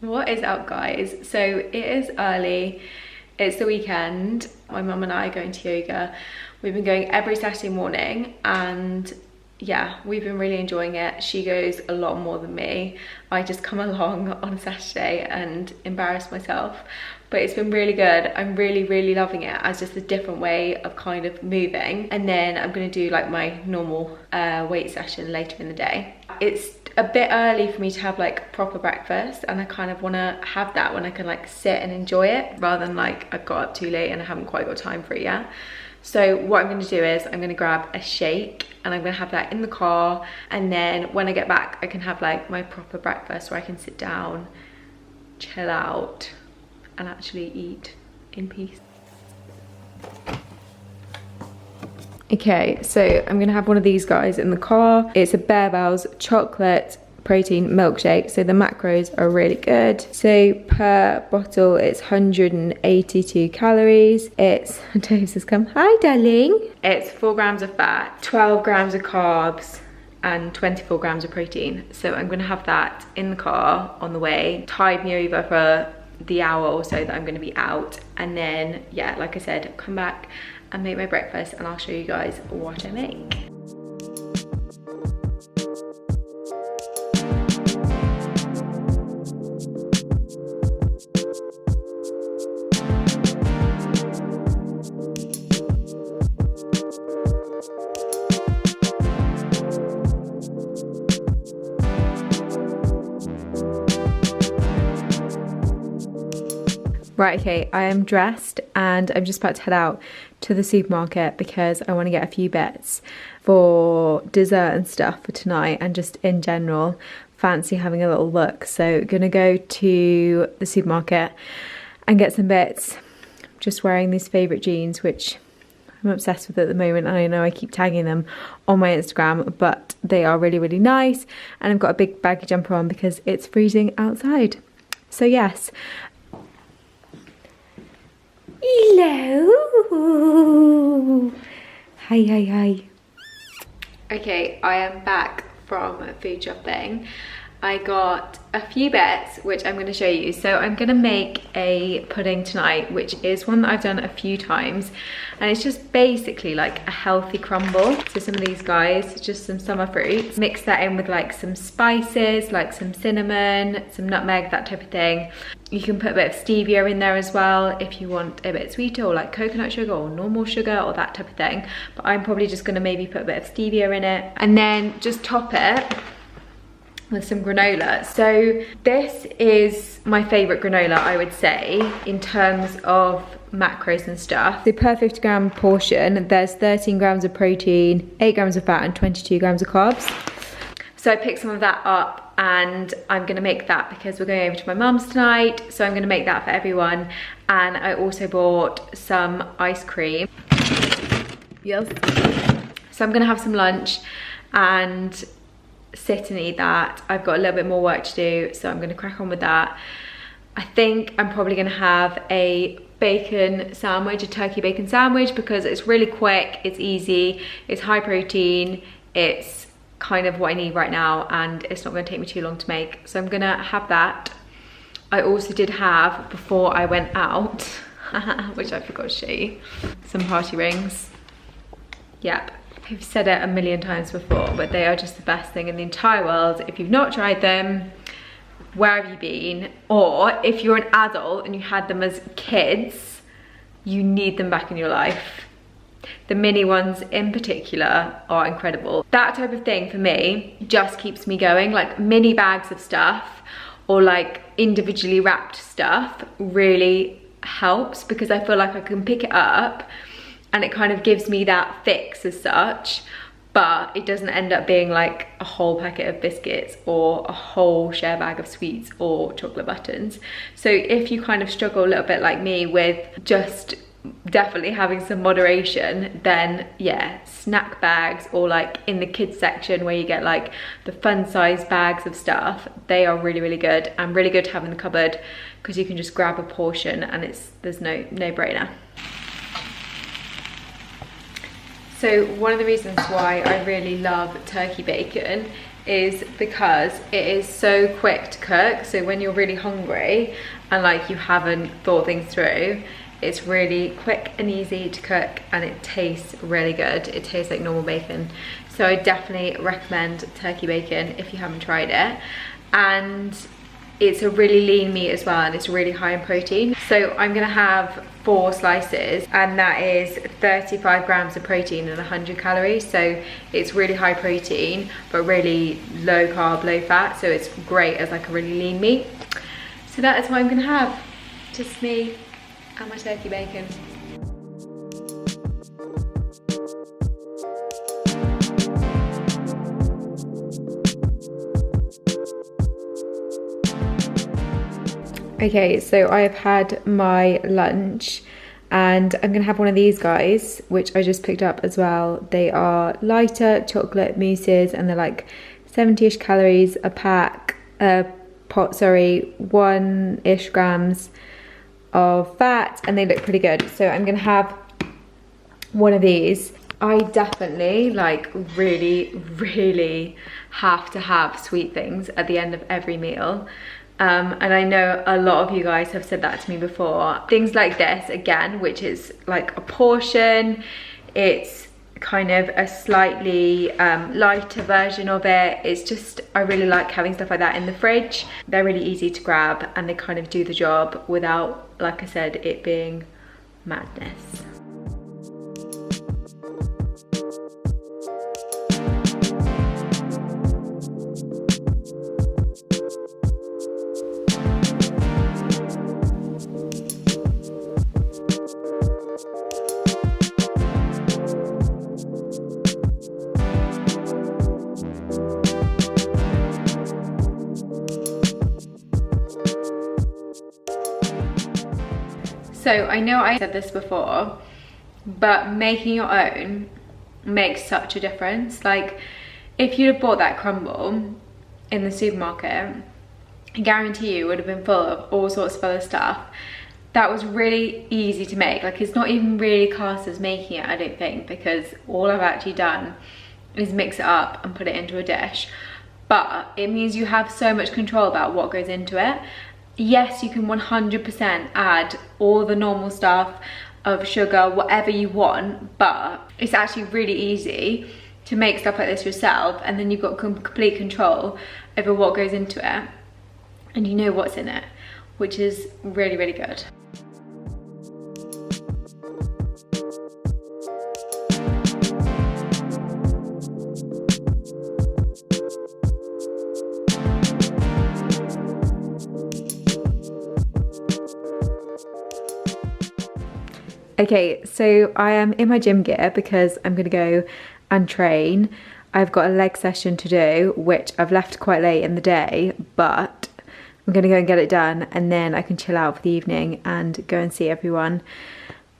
What is up, guys? So it is early, it's the weekend. My mum and I are going to yoga. We've been going every Saturday morning and yeah, we've been really enjoying it. She goes a lot more than me. I just come along on a Saturday and embarrass myself, but it's been really good. I'm really loving it as just a different way of kind of moving. And then I'm gonna do like my normal weight session later in the day. It's a bit early for me to have like proper breakfast, and I kind of want to have that when I can like sit and enjoy it, rather than like I've got up too late and I haven't quite got time for it yet. So what I'm going to do is I'm going to grab a shake and I'm going to have that in the car, and then when I get back I can have like my proper breakfast where I can sit down, chill out and actually eat in peace. Okay, so I'm gonna have one of these guys in the car. It's a Bear Bells chocolate protein milkshake, so the macros are really good. So per bottle it's 182 calories. It's, Dave's has come, hi darling. It's 4 grams of fat, 12 grams of carbs and 24 grams of protein. So I'm gonna have that in the car on the way, tide me over for the hour or so that I'm gonna be out, and then like I said, come back and make my breakfast and I'll show you guys what I make. Right, okay, I am dressed and I'm just about to head out to the supermarket because I want to get a few bits for dessert and stuff for tonight, and just in general fancy having a little look. So gonna go to the supermarket and get some bits. I'm just wearing these favourite jeans which I'm obsessed with at the moment, and I know I keep tagging them on my Instagram, but they are really nice, and I've got a big baggy jumper on because it's freezing outside. So yes. Hello. Hi. Okay, I am back from food shopping. I got a few bits which I'm going to show you. So I'm going to make a pudding tonight, which is one that I've done a few times, and it's just basically like a healthy crumble. So some of these guys, just some summer fruits, mix that in with like some spices, like some cinnamon, some nutmeg, that type of thing. You can put a bit of stevia in there as well if you want a bit sweeter, or like coconut sugar or normal sugar or that type of thing, but I'm probably just going to maybe put a bit of stevia in it, and then just top it with some granola. So this is my favorite granola, I would say, in terms of macros and stuff. The per 50 gram portion, there's 13 grams of protein, 8 grams of fat and 22 grams of carbs. So I picked some of that up and I'm gonna make that because we're going over to my mum's tonight, so I'm gonna make that for everyone. And I also bought some ice cream. Yes. So I'm gonna have some lunch and sit and eat that. I've got a little bit more work to do, so I'm gonna crack on with that. I think I'm probably gonna have a bacon sandwich, a turkey bacon sandwich, because it's really quick, it's easy, it's high protein, it's kind of what I need right now, and it's not gonna take me too long to make. So I'm gonna have that. I also did have, before I went out, which I forgot to show you, some party rings. Yep. I've said it a million times before, but they are just the best thing in the entire world. If you've not tried them, where have you been? Or if you're an adult and you had them as kids, you need them back in your life. The mini ones in particular are incredible. That type of thing for me just keeps me going. Like mini bags of stuff or like individually wrapped stuff really helps, because I feel like I can pick it up and it kind of gives me that fix as such, but it doesn't end up being like a whole packet of biscuits or a whole share bag of sweets or chocolate buttons. So if you kind of struggle a little bit like me with just definitely having some moderation, then yeah, snack bags, or like in the kids section where you get like the fun size bags of stuff, they are really good and really good to have in the cupboard, because you can just grab a portion and there's no brainer. So one of the reasons why I really love turkey bacon is because it is so quick to cook. So when you're really hungry and like you haven't thought things through, it's really quick and easy to cook, and it tastes really good. It tastes like normal bacon. So I definitely recommend turkey bacon if you haven't tried it. And it's a really lean meat as well, and it's really high in protein. So I'm gonna have 4 slices, and that is 35 grams of protein and 100 calories. So it's really high protein, but really low carb, low fat. So it's great as like a really lean meat. So that is what I'm gonna have. Just me and my turkey bacon. Okay, so I've had my lunch and I'm gonna have one of these guys, which I just picked up as well. They are lighter chocolate mousses, and they're like 70-ish calories a pack, 1-ish grams of fat, and they look pretty good. So I'm gonna have one of these. I definitely like really have to have sweet things at the end of every meal. And I know a lot of you guys have said that to me before. Things like this, again, which is like a portion, it's kind of a slightly lighter version of it. It's just, I really like having stuff like that in the fridge. They're really easy to grab, and they kind of do the job without, like I said, it being madness. So I know I said this before, but making your own makes such a difference. Like, if you'd have bought that crumble in the supermarket, I guarantee you it would have been full of all sorts of other stuff. That was really easy to make. Like, it's not even really classed as making it, I don't think, because all I've actually done is mix it up and put it into a dish. But it means you have so much control about what goes into it. Yes, you can 100% add all the normal stuff of sugar, whatever you want, but it's actually really easy to make stuff like this yourself, and then you've got complete control over what goes into it, and you know what's in it, which is really good. Okay, so I am in my gym gear because I'm gonna go and train. I've got a leg session to do, which I've left quite late in the day, but I'm gonna go and get it done, and then I can chill out for the evening and go and see everyone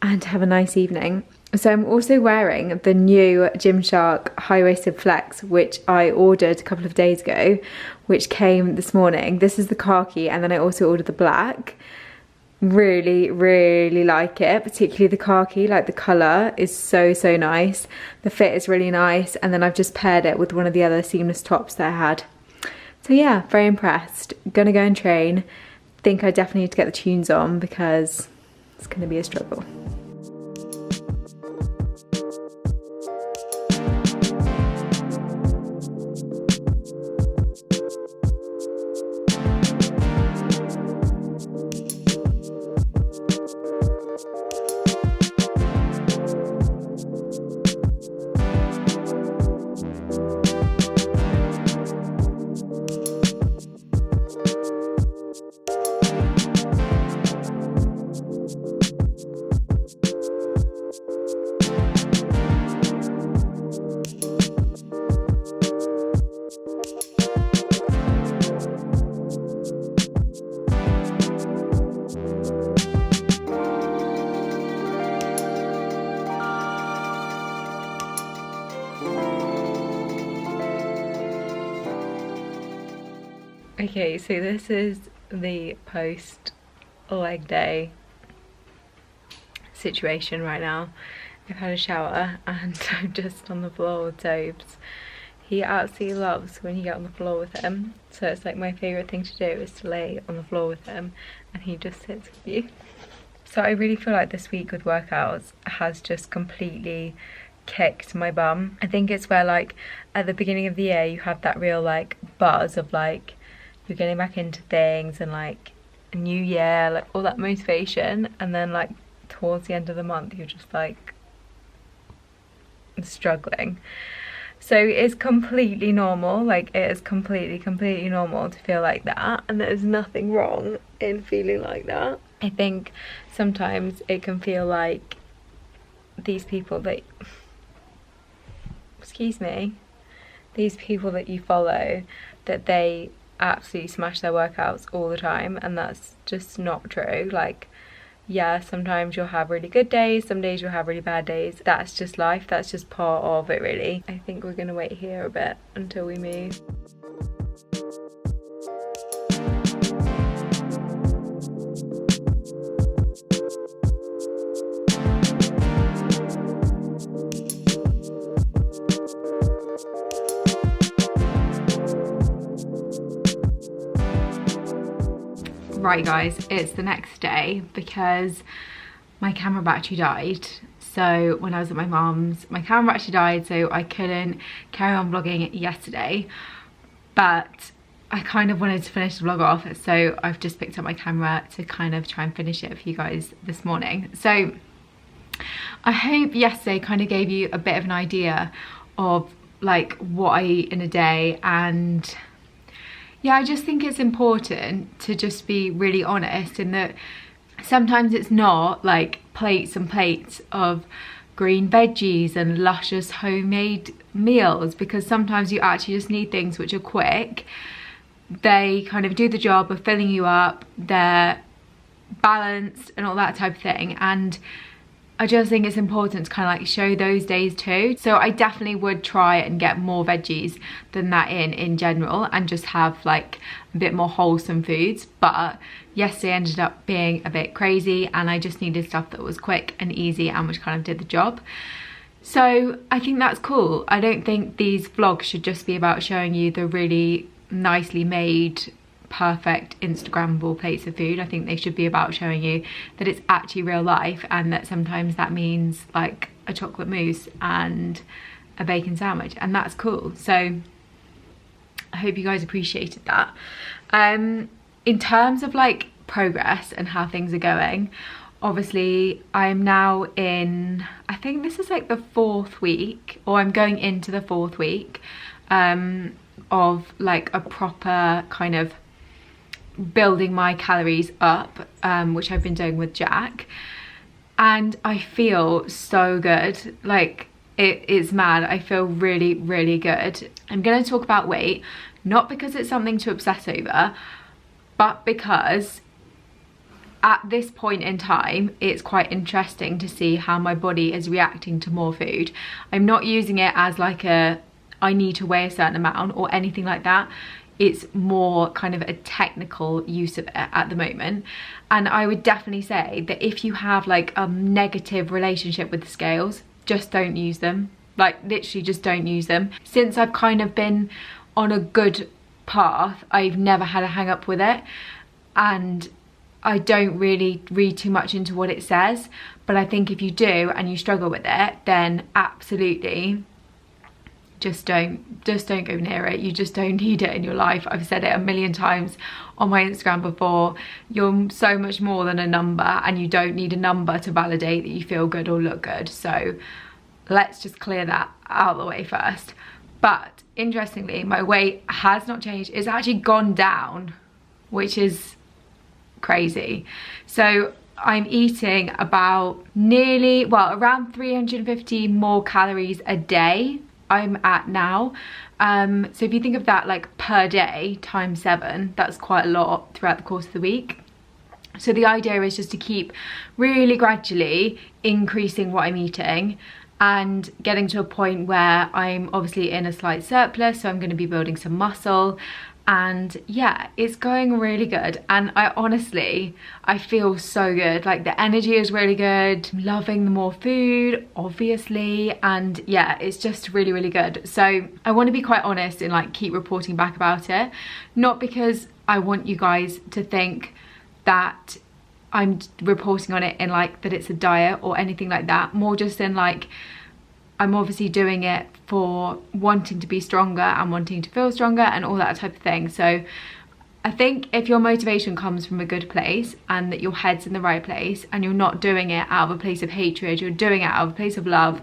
and have a nice evening. So I'm also wearing the new Gymshark high-waisted flex, which I ordered a couple of days ago, which came this morning. This is the khaki, and then I also ordered the black. Really like it, particularly the khaki. Like, the colour is so nice, the fit is really nice, and then I've just paired it with one of the other seamless tops that I had. So yeah, very impressed. Gonna go and train. Think I definitely need to get the tunes on because it's gonna be a struggle. Okay, so this is the post leg day situation right now. I've had a shower and I'm just on the floor with Tobes. he absolutely loves when you get on the floor with him. So it's like my favourite thing to do is to lay on the floor with him and he just sits with you. So I really feel like this week with workouts has just completely kicked my bum. I think it's where like at the beginning of the year you have that real like buzz of like you're getting back into things and like a new year, like all that motivation, and then like towards the end of the month you're just like struggling. So it's completely normal, like it is completely normal to feel like that, and there's nothing wrong in feeling like that. I think sometimes it can feel like these people that, excuse me, these people that you follow, that they absolutely smash their workouts all the time, and that's just not true. Like, yeah, sometimes you'll have really good days, some days you'll have really bad days. That's just life, that's just part of it really. I think we're gonna wait here a bit until we move. Right guys, it's the next day because my camera battery died. So when I was at my mum's, my camera battery died, so I couldn't carry on vlogging yesterday, but I kind of wanted to finish the vlog off, so I've just picked up my camera to kind of try and finish it for you guys this morning. So I hope yesterday kind of gave you a bit of an idea of like what I eat in a day, and yeah, I just think it's important to just be really honest in that sometimes it's not like plates and plates of green veggies and luscious homemade meals, because sometimes you actually just need things which are quick. They kind of do the job of filling you up, they're balanced and all that type of thing, and I just think it's important to kind of like show those days too. So I definitely would try and get more veggies than that in general, and just have like a bit more wholesome foods. But yesterday ended up being a bit crazy, and I just needed stuff that was quick and easy and which kind of did the job. So I think that's cool. I don't think these vlogs should just be about showing you the really nicely made, perfect Instagrammable plates of food. I think they should be about showing you that it's actually real life, and that sometimes that means like a chocolate mousse and a bacon sandwich, and that's cool. So I hope you guys appreciated that. In terms of like progress and how things are going, obviously I'm now in, I think this is like the 4th week, or I'm going into the 4th week of like a proper kind of building my calories up, which I've been doing with Jack, and I feel so good. Like it is mad. I feel really good. I'm going to talk about weight, not because it's something to obsess over, but because at this point in time it's quite interesting to see how my body is reacting to more food. I'm not using it as like a I need to weigh a certain amount or anything like that. It's more kind of a technical use of it at the moment. And I would definitely say that if you have like a negative relationship with the scales, just don't use them. Like literally just don't use them. Since I've kind of been on a good path, I've never had a hang up with it, and I don't really read too much into what it says. But I think if you do and you struggle with it, then absolutely just don't go near it. You just don't need it in your life. I've said it a million times on my Instagram before. You're so much more than a number, and you don't need a number to validate that you feel good or look good. So let's just clear that out of the way first. But interestingly, my weight has not changed. It's actually gone down, which is crazy. So I'm eating about around 350 more calories a day I'm at now. So if you think of that like per day times 7, that's quite a lot throughout the course of the week. So the idea is just to keep really gradually increasing what I'm eating and getting to a point where I'm obviously in a slight surplus, so I'm going to be building some muscle, and yeah, it's going really good. And I feel so good. Like the energy is really good. I'm loving the more food, obviously, and yeah, it's just really, really good. So I want to be quite honest and like keep reporting back about it, not because I want you guys to think that I'm reporting on it in like that it's a diet or anything like that, more just in like I'm obviously doing it for wanting to be stronger and wanting to feel stronger and all that type of thing. So I think if your motivation comes from a good place and that your head's in the right place and you're not doing it out of a place of hatred, you're doing it out of a place of love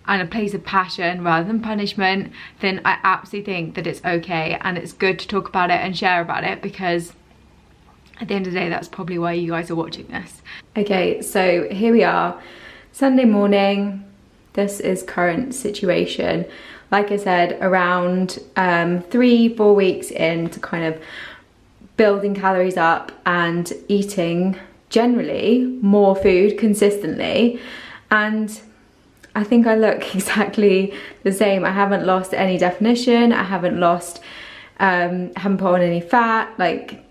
and a place of passion rather than punishment, then I absolutely think that it's okay, and it's good to talk about it and share about it, because at the end of the day, that's probably why you guys are watching this. Okay, so here we are, Sunday morning. This is current situation. Like I said, around 3-4 weeks into kind of building calories up and eating generally more food consistently, and I think I look exactly the same. I haven't lost any definition, I haven't lost, haven't put on any fat. Like,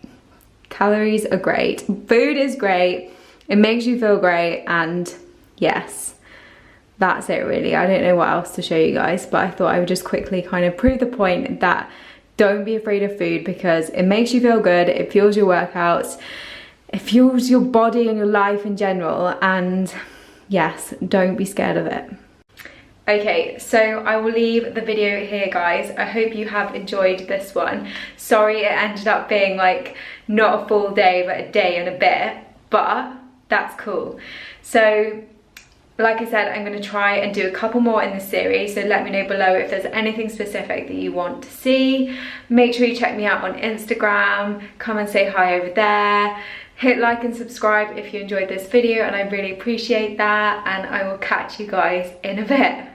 calories are great, food is great, it makes you feel great, and yes, that's it really. I don't know what else to show you guys, but I thought I would just quickly kind of prove the point that don't be afraid of food, because it makes you feel good, it fuels your workouts, it fuels your body and your life in general, and yes, don't be scared of it. Okay, so I will leave the video here, guys. I hope you have enjoyed this one. Sorry it ended up being like not a full day, but a day and a bit, but that's cool. So like I said, I'm going to try and do a couple more in this series, so let me know below if there's anything specific that you want to see. Make sure you check me out on Instagram, come and say hi over there. Hit like and subscribe if you enjoyed this video, and I really appreciate that, and I will catch you guys in a bit.